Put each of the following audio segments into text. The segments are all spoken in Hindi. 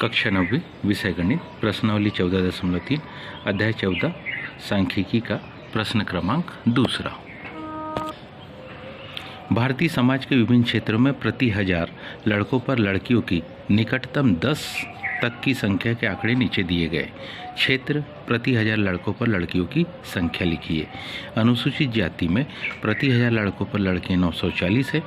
कक्षा 9वीं विषय गणित प्रश्नावली 14.3 अध्याय 14 सांख्यिकी का प्रश्न क्रमांक 2। भारतीय समाज के विभिन्न क्षेत्रों में प्रति हजार लड़कों पर लड़कियों की निकटतम 10 तक की संख्या के आंकड़े नीचे दिए गए। क्षेत्र प्रति हजार लड़कों पर लड़कियों की संख्या लिखिए। अनुसूचित जाति में प्रति हजार लड़कों पर लड़कियां 940 है।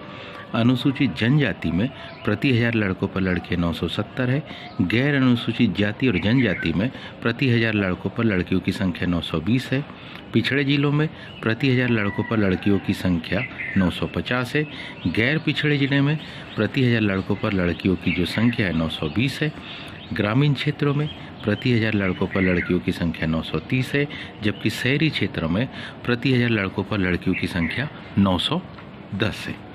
अनुसूचित जनजाति में प्रति हजार लड़कों पर लड़कियां 970 है। गैर अनुसूचित जाति और जनजाति में प्रति हजार लड़कों पर लड़कियों की संख्या 920 है। पिछड़े जिलों में प्रति हजार लड़कों पर लड़कियों की संख्या 950 है। गैर पिछड़े जिले में प्रति हजार लड़कों पर लड़कियों की जो संख्या है 920 है। ग्रामीण क्षेत्रों में प्रति हजार लड़कों पर लड़कियों की संख्या 930 है, जबकि शहरी क्षेत्रों में प्रति हजार लड़कों पर लड़कियों की संख्या 910 है।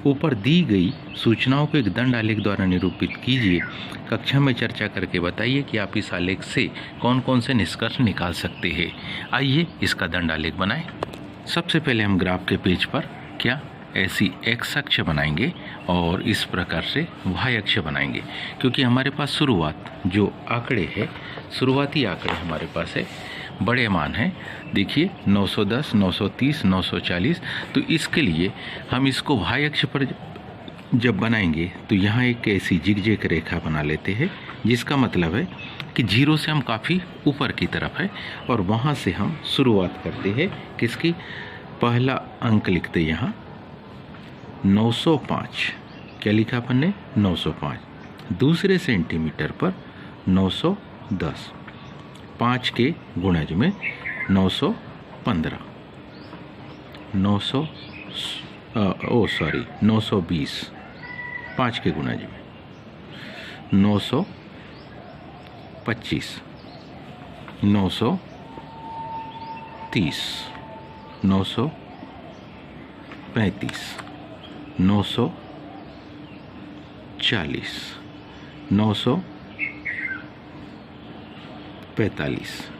ऊपर दी गई सूचनाओं को एक दंड आलेख द्वारा निरूपित कीजिए। कक्षा में चर्चा करके बताइए कि आप इस आलेख से कौन कौन से निष्कर्ष निकाल सकते हैं। आइए इसका दंड आलेख बनाएं। सबसे पहले हम ग्राफ के पेज पर क्या ऐसी एक्स अक्ष बनाएंगे और इस प्रकार से वाई अक्ष बनाएंगे, क्योंकि हमारे पास शुरुआत जो आंकड़े है, शुरुआती आंकड़े हमारे पास है, बड़े मान हैं। देखिए 910, 930, 940। तो इसके लिए हम इसको वाई अक्ष पर जब बनाएंगे तो यहाँ एक ऐसी जिगजैग रेखा बना लेते हैं, जिसका मतलब है कि जीरो से हम काफ़ी ऊपर की तरफ है और वहाँ से हम शुरुआत करते हैं। किसकी? पहला अंक लिखते यहाँ 905। क्या लिखा अपन ने? 905। दूसरे सेंटीमीटर पर 910, 5 के गुणज में 915, 920, 5 के गुणज में 925, 930, 935, 940, 945,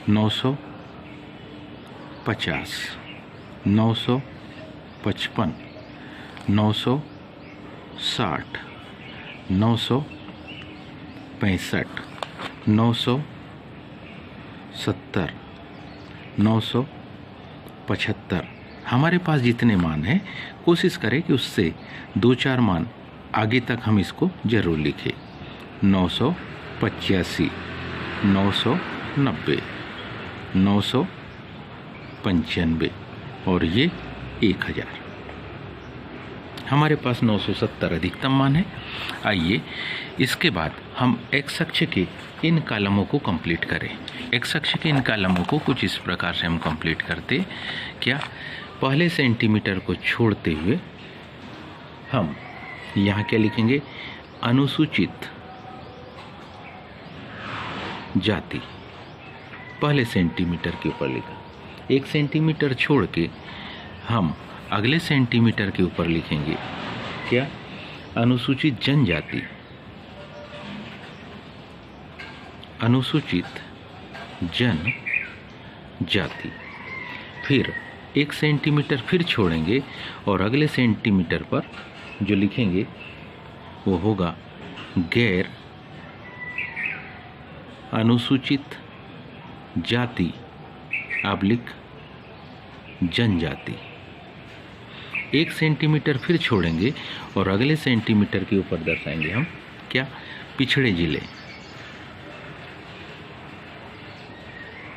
950, 955, 960, 965, 970, 975। हमारे पास जितने मान हैं कोशिश करें कि उससे 2-4 मान आगे तक हम इसको जरूर लिखें। 985, 990, 995 और ये 1000। हमारे पास 970 अधिकतम मान है। आइए इसके बाद हम एक्स अक्ष के इन कॉलमों को कंप्लीट करें। एक्स अक्ष के इन कॉलमों को कुछ इस प्रकार से हम कंप्लीट करते क्या? पहले सेंटीमीटर को छोड़ते हुए हम यहाँ क्या लिखेंगे? अनुसूचित जाति पहले सेंटीमीटर के ऊपर लिखा। 1 सेंटीमीटर छोड़ के हम अगले सेंटीमीटर के ऊपर लिखेंगे क्या? अनुसूचित जनजाति, अनुसूचित जनजाति। फिर 1 सेंटीमीटर फिर छोड़ेंगे और अगले सेंटीमीटर पर जो लिखेंगे वो होगा गैर अनुसूचित जाति / जनजाति। 1 सेंटीमीटर फिर छोड़ेंगे और अगले सेंटीमीटर के ऊपर दर्शाएंगे हम क्या? पिछड़े जिले।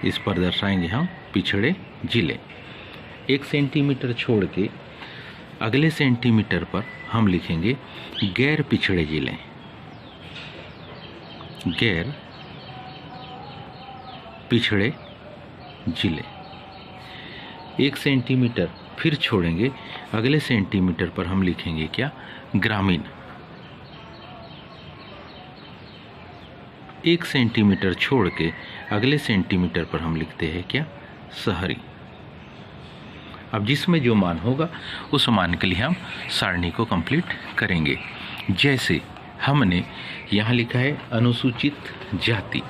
इस पर दर्शाएंगे हम पिछड़े जिले। 1 सेंटीमीटर छोड़ के अगले सेंटीमीटर पर हम लिखेंगे गैर पिछड़े जिले। गैर पिछड़े जिले। 1 सेंटीमीटर फिर छोड़ेंगे, अगले सेंटीमीटर पर हम लिखेंगे क्या? ग्रामीण। 1 सेंटीमीटर छोड़ के अगले सेंटीमीटर पर हम लिखते हैं क्या? शहरी। अब जिसमें जो मान होगा उस मान के लिए हम सारणी को कंप्लीट करेंगे। जैसे हमने यहाँ लिखा है अनुसूचित जाति।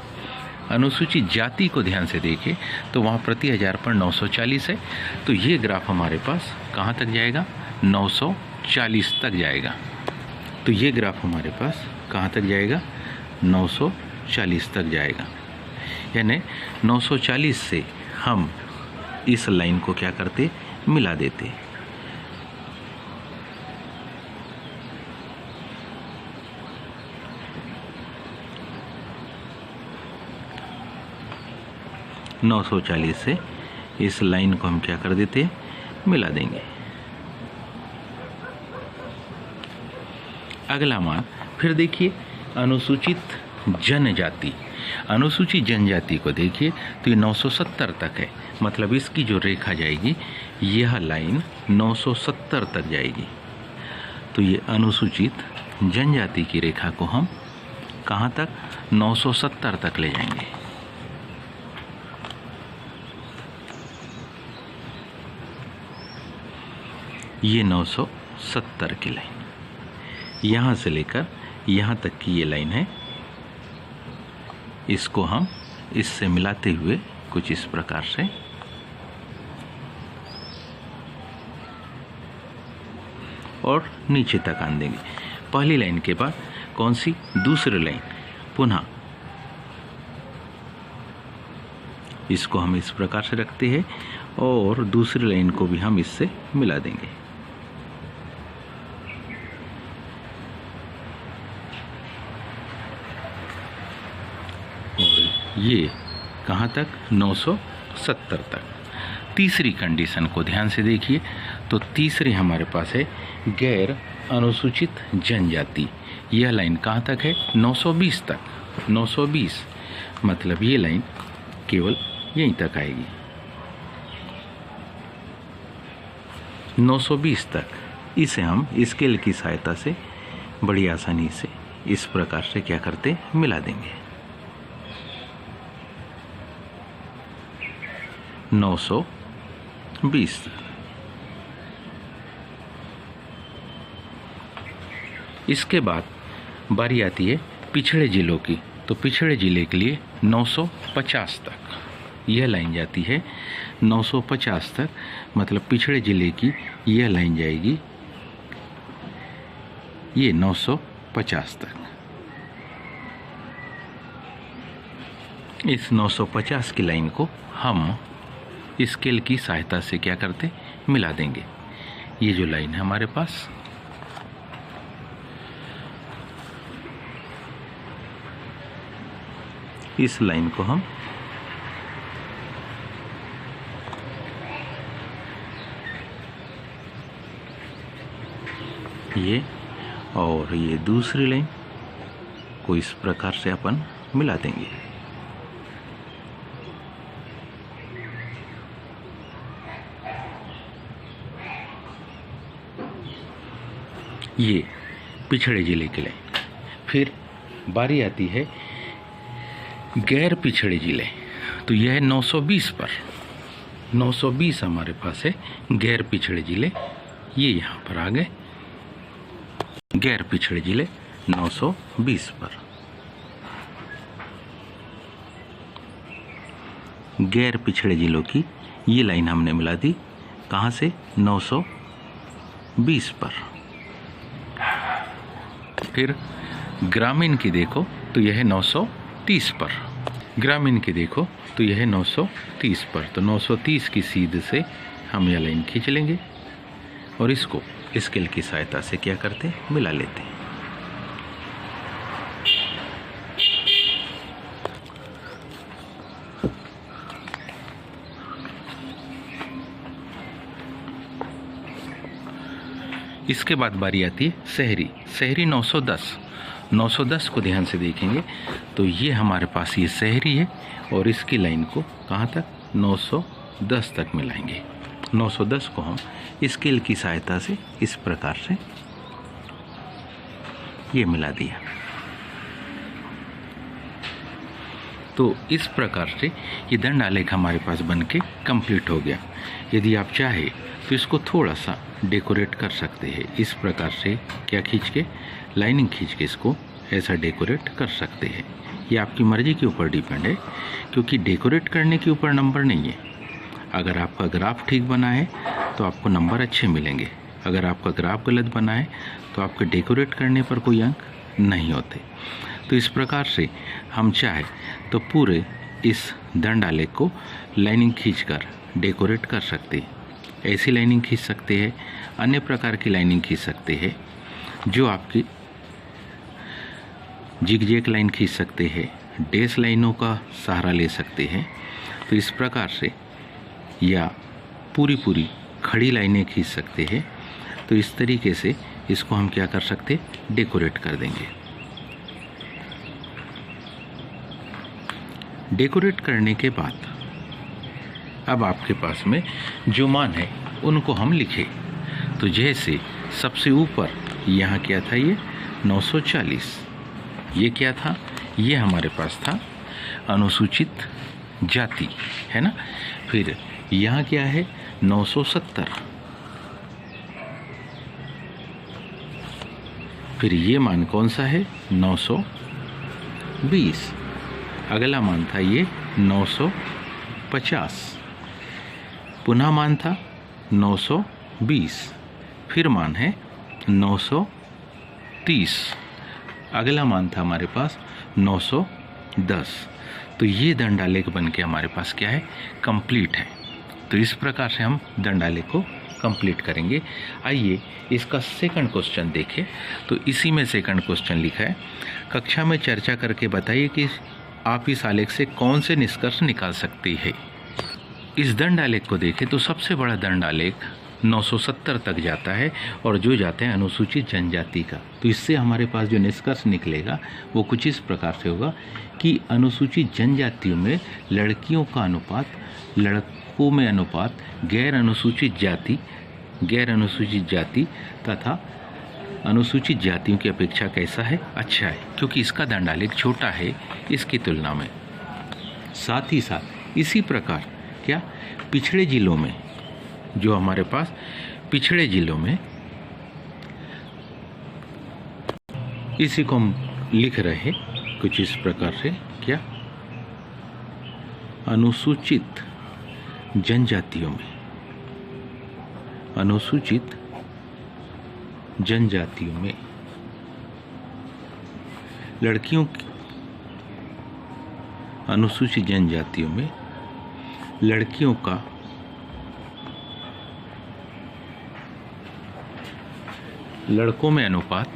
अनुसूचित जाति को ध्यान से देखें तो वहाँ प्रति हजार पर 940 है। तो ये ग्राफ हमारे पास कहाँ तक जाएगा? 940 तक जाएगा। तो ये ग्राफ हमारे पास कहाँ तक जाएगा? 940 तक जाएगा। यानी 940 से हम इस लाइन को क्या करते, मिला देते। नौ 940 से इस लाइन को हम क्या कर देते, मिला देंगे। अगला मान फिर देखिए अनुसूचित जनजाति। अनुसूचित जनजाति को देखिए तो ये 970 तक है, मतलब इसकी जो रेखा जाएगी यह लाइन 970 तक जाएगी। तो ये अनुसूचित जनजाति की रेखा को हम कहाँ तक, 970 तक ले जाएंगे। ये 970 की लाइन यहाँ से लेकर यहाँ तक की ये लाइन है, इसको हम इससे मिलाते हुए कुछ इस प्रकार से और नीचे तक आन देंगे। पहली लाइन के बाद कौन सी, दूसरी लाइन, पुनः इसको हम इस प्रकार से रखते हैं और दूसरी लाइन को भी हम इससे मिला देंगे। ये कहाँ तक, 970 तक। तीसरी कंडीशन को ध्यान से देखिए तो तीसरी हमारे पास है गैर अनुसूचित जनजाति। यह लाइन कहाँ तक है, 920 तक। 920 मतलब ये लाइन केवल यहीं तक आएगी। 920 तक इसे हम स्केल की सहायता से बड़ी आसानी से इस प्रकार से क्या करते, मिला देंगे। 920 इसके बाद बारी आती है पिछड़े जिलों की। तो पिछड़े जिले के लिए 950 तक यह लाइन जाती है। 950 तक मतलब पिछड़े जिले की यह लाइन जाएगी, ये 950 तक। इस 950 की लाइन को हम स्केल की सहायता से क्या करते, मिला देंगे। ये जो लाइन है हमारे पास, इस लाइन को हम ये और ये दूसरी लाइन को इस प्रकार से अपन मिला देंगे। ये पिछड़े जिले के लाइन। फिर बारी आती है गैर पिछड़े जिले। तो यह है 920 पर। 920 हमारे पास है गैर पिछड़े जिले, ये यहाँ पर आ गए गैर पिछड़े जिले 920 पर। गैर पिछड़े जिलों की ये लाइन हमने मिला दी, कहाँ से, 920 पर। फिर ग्रामीण की देखो तो यह है 930 पर। ग्रामीण की देखो तो यह है 930 पर। तो 930 की सीध से हम यह लाइन खींच लेंगे और इसको स्केल की सहायता से क्या करते, मिला लेते हैं। इसके बाद बारी आती है शहरी। शहरी 910। 910 को ध्यान से देखेंगे तो ये हमारे पास ये शहरी है और इसकी लाइन को कहाँ तक, 910 तक मिलाएंगे। 910 को हम स्केल की सहायता से इस प्रकार से ये मिला दिया। तो इस प्रकार से ये दंड आलेख हमारे पास बन के कंप्लीट हो गया। यदि आप चाहे तो इसको थोड़ा सा डेकोरेट कर सकते हैं। इस प्रकार से क्या खींच के, लाइनिंग खींच के इसको ऐसा डेकोरेट कर सकते हैं। ये आपकी मर्ज़ी के ऊपर डिपेंड है, क्योंकि डेकोरेट करने के ऊपर नंबर नहीं है। अगर आपका ग्राफ ठीक बना है तो आपको नंबर अच्छे मिलेंगे। अगर आपका ग्राफ गलत बना है तो आपके डेकोरेट करने पर कोई अंक नहीं होते। तो इस प्रकार से हम चाहे तो पूरे इस दंड आलेख को लाइनिंग खींचकर डेकोरेट कर सकते हैं। ऐसी लाइनिंग खींच सकते हैं, अन्य प्रकार की लाइनिंग खींच सकते हैं, जो आपकी जिगजैग लाइन खींच सकते हैं, डैश लाइनों का सहारा ले सकते हैं। तो इस प्रकार से या पूरी खड़ी लाइनें खींच सकते हैं। तो इस तरीके से इसको हम क्या कर सकते, डेकोरेट कर देंगे। डेकोरेट करने के बाद अब आपके पास में जो मान है उनको हम लिखें। तो जैसे सबसे ऊपर यहाँ क्या था, ये 940, ये क्या था, ये हमारे पास था अनुसूचित जाति, है ना। फिर यहाँ क्या है 970, फिर ये मान कौन सा है 920, अगला मान था ये 950, पुनः मान था 920, फिर मान है 930, अगला मान था हमारे पास 910। तो ये दंडालेख बन के हमारे पास क्या है, कंप्लीट है। तो इस प्रकार से हम दंडालेख को कंप्लीट करेंगे। आइए इसका सेकंड क्वेश्चन देखें। तो इसी में सेकंड क्वेश्चन लिखा है, कक्षा में चर्चा करके बताइए कि आप इस आलेख से कौन से निष्कर्ष निकाल सकती है। इस दंड आलेख को देखें तो सबसे बड़ा दंड आलेख 970 तक जाता है और जो जाते हैं अनुसूचित जनजाति का। तो इससे हमारे पास जो निष्कर्ष निकलेगा वो कुछ इस प्रकार से होगा कि अनुसूचित जनजातियों में लड़कियों का अनुपात लड़कों में अनुपात गैर अनुसूचित जाति तथा अनुसूचित जातियों की अपेक्षा कैसा है, अच्छा है, क्योंकि इसका दंडालेख छोटा है इसकी तुलना में। साथ ही साथ इसी प्रकार क्या पिछड़े जिलों में, जो हमारे पास पिछड़े जिलों में, इसी को हम लिख रहे हैं कुछ इस प्रकार से, क्या अनुसूचित जनजातियों में, अनुसूचित जनजातियों में लड़कियों की, अनुसूचित जनजातियों में लड़कियों का लड़कों में अनुपात,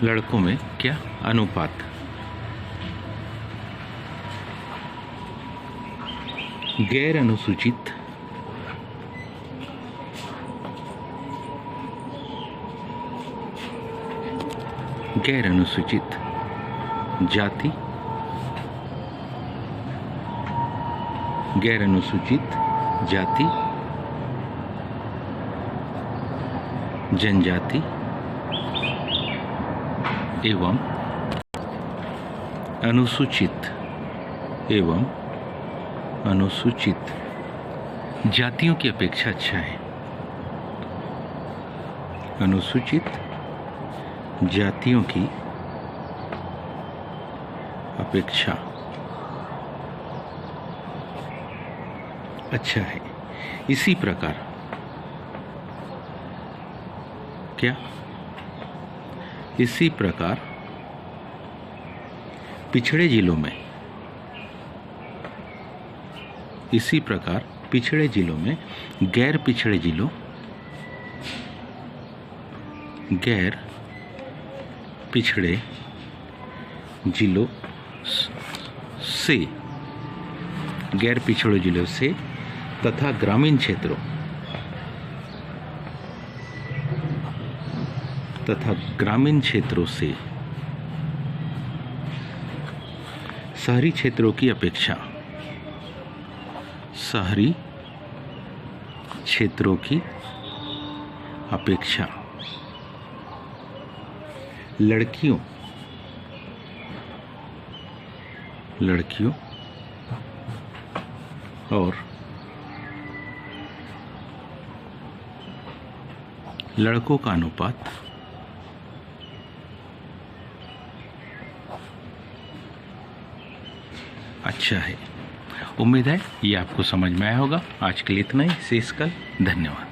लड़कों में क्या अनुपात गैर अनुसूचित जाति, गैर अनुसूचित जाति, जनजाति एवं अनुसूचित जातियों की अपेक्षा अच्छा है। अनुसूचित जातियों की अपेक्षा अच्छा है। इसी प्रकार क्या, इसी प्रकार पिछड़े जिलों में, इसी प्रकार पिछड़े जिलों में गैर पिछड़े जिलों से तथा ग्रामीण क्षेत्रों से शहरी क्षेत्रों की अपेक्षा, शहरी क्षेत्रों की अपेक्षा लड़कियों और लड़कों का अनुपात अच्छा है। उम्मीद है ये आपको समझ में आया होगा। आज के लिए इतना ही। शेष कल। धन्यवाद।